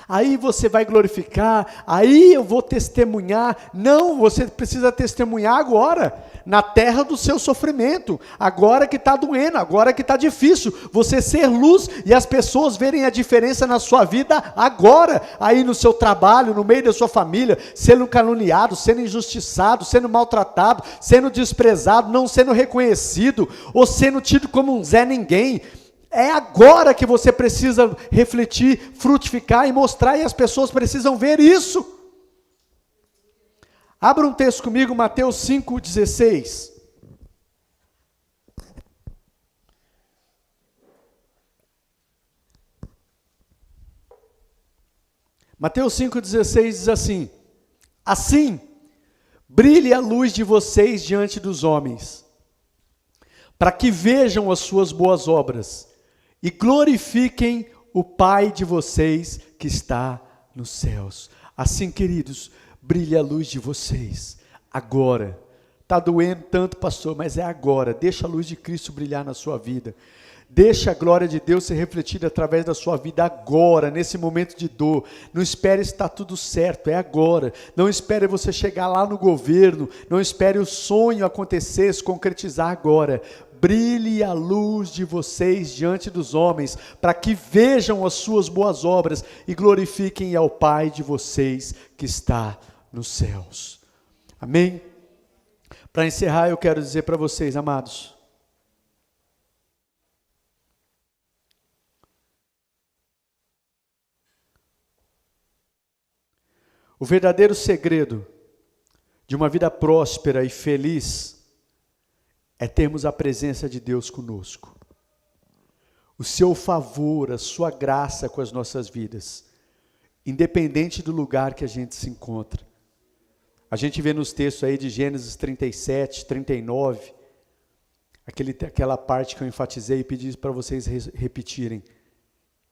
aí você vai glorificar, aí eu vou testemunhar. Não, você precisa testemunhar agora, na terra do seu sofrimento, agora que está doendo, agora que está difícil, você ser luz e as pessoas verem a diferença na sua vida agora, aí no seu trabalho, no meio da sua família, sendo caluniado, sendo injustiçado, sendo maltratado, sendo desprezado, não sendo reconhecido, ou sendo tido como um Zé Ninguém. É agora que você precisa refletir, frutificar e mostrar, e as pessoas precisam ver isso. Abra um texto comigo, Mateus 5,16. Mateus 5,16 diz assim: assim, brilhe a luz de vocês diante dos homens, para que vejam as suas boas obras e glorifiquem o Pai de vocês que está nos céus. Assim, queridos, brilhe a luz de vocês, agora. Está doendo tanto, pastor, mas é agora. Deixa a luz de Cristo brilhar na sua vida. Deixa a glória de Deus ser refletida através da sua vida agora, nesse momento de dor. Não espere estar tudo certo, é agora. Não espere você chegar lá no governo, não espere o sonho acontecer, se concretizar agora. Brilhe a luz de vocês diante dos homens, para que vejam as suas boas obras e glorifiquem ao Pai de vocês que está nos céus. Amém? Para encerrar, eu quero dizer para vocês, amados, o verdadeiro segredo de uma vida próspera e feliz é termos a presença de Deus conosco. O seu favor, a sua graça com as nossas vidas, independente do lugar que a gente se encontra. A gente vê nos textos aí de Gênesis 37, 39, aquela parte que eu enfatizei e pedi para vocês repetirem.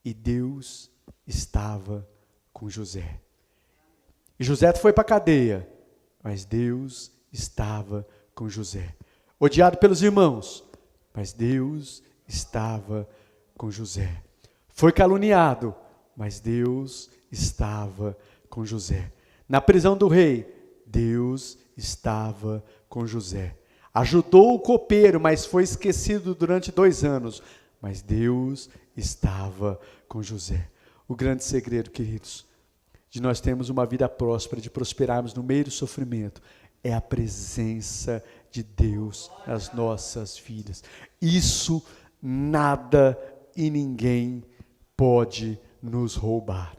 E Deus estava com José. E José foi para a cadeia, mas Deus estava com José. Odiado pelos irmãos, mas Deus estava com José. Foi caluniado, mas Deus estava com José. Na prisão do rei, Deus estava com José. Ajudou o copeiro, mas foi esquecido durante 2 anos, mas Deus estava com José. O grande segredo, queridos, de nós termos uma vida próspera, de prosperarmos no meio do sofrimento, é a presença de Deus nas nossas vidas. Isso nada e ninguém pode nos roubar.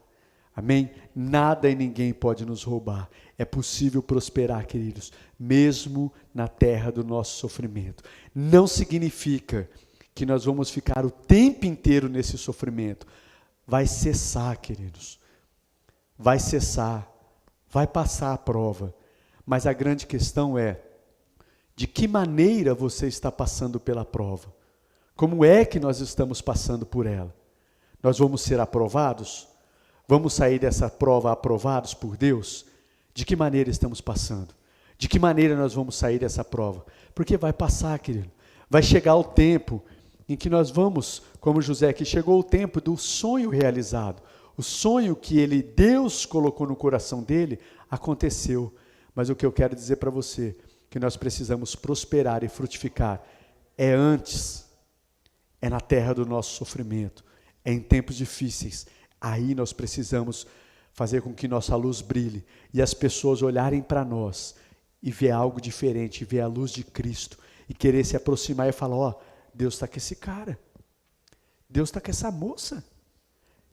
Amém? Nada e ninguém pode nos roubar. É possível prosperar, queridos, mesmo na terra do nosso sofrimento. Não significa que nós vamos ficar o tempo inteiro nesse sofrimento. Vai cessar, queridos. Vai cessar. Vai passar a prova. Mas a grande questão é, de que maneira você está passando pela prova? Como é que nós estamos passando por ela? Nós vamos ser aprovados? Vamos sair dessa prova aprovados por Deus? De que maneira estamos passando? De que maneira nós vamos sair dessa prova? Porque vai passar, querido. Vai chegar o tempo em que nós vamos, como José, que chegou o tempo do sonho realizado. O sonho que Deus colocou no coração dele, aconteceu. Mas o que eu quero dizer para você, que nós precisamos prosperar e frutificar, é antes, é na terra do nosso sofrimento, é em tempos difíceis. Aí nós precisamos fazer com que nossa luz brilhe e as pessoas olharem para nós e ver algo diferente, ver a luz de Cristo e querer se aproximar e falar, ó, Deus está com esse cara, Deus está com essa moça,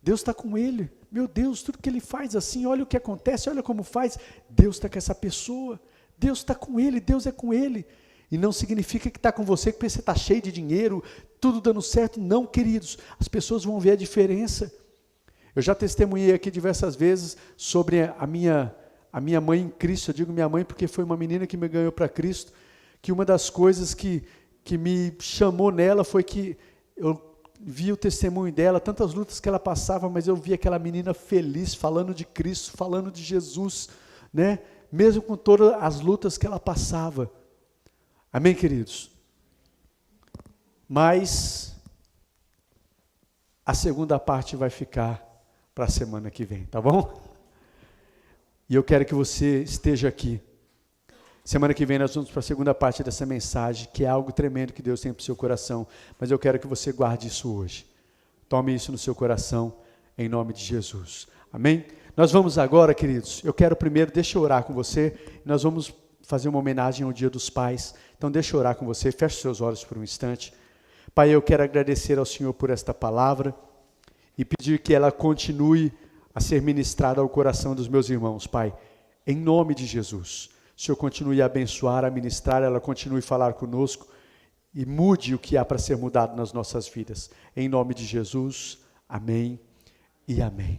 Deus está com ele, meu Deus, tudo que ele faz assim, olha o que acontece, olha como faz, Deus está com essa pessoa, Deus está com ele, Deus é com ele. E não significa que está com você, que você está cheio de dinheiro, tudo dando certo. Não, queridos, as pessoas vão ver a diferença. Eu já testemunhei aqui diversas vezes sobre a minha mãe em Cristo. Eu digo minha mãe porque foi uma menina que me ganhou para Cristo, que uma das coisas que me chamou nela foi que eu vi o testemunho dela, tantas lutas que ela passava, mas eu vi aquela menina feliz, falando de Cristo, falando de Jesus, né? Mesmo com todas as lutas que ela passava. Amém, queridos? Mas a segunda parte vai ficar para a semana que vem, tá bom? E eu quero que você esteja aqui. Semana que vem nós vamos para a segunda parte dessa mensagem, que é algo tremendo que Deus tem para o seu coração, mas eu quero que você guarde isso hoje. Tome isso no seu coração, em nome de Jesus. Amém? Nós vamos agora, queridos, eu quero primeiro, deixa eu orar com você, nós vamos fazer uma homenagem ao Dia dos Pais. Então deixa eu orar com você, feche seus olhos por um instante. Pai, eu quero agradecer ao Senhor por esta palavra e pedir que ela continue a ser ministrada ao coração dos meus irmãos, Pai, em nome de Jesus. O Senhor continue a abençoar, a ministrar, ela continue a falar conosco e mude o que há para ser mudado nas nossas vidas. Em nome de Jesus, amém e amém.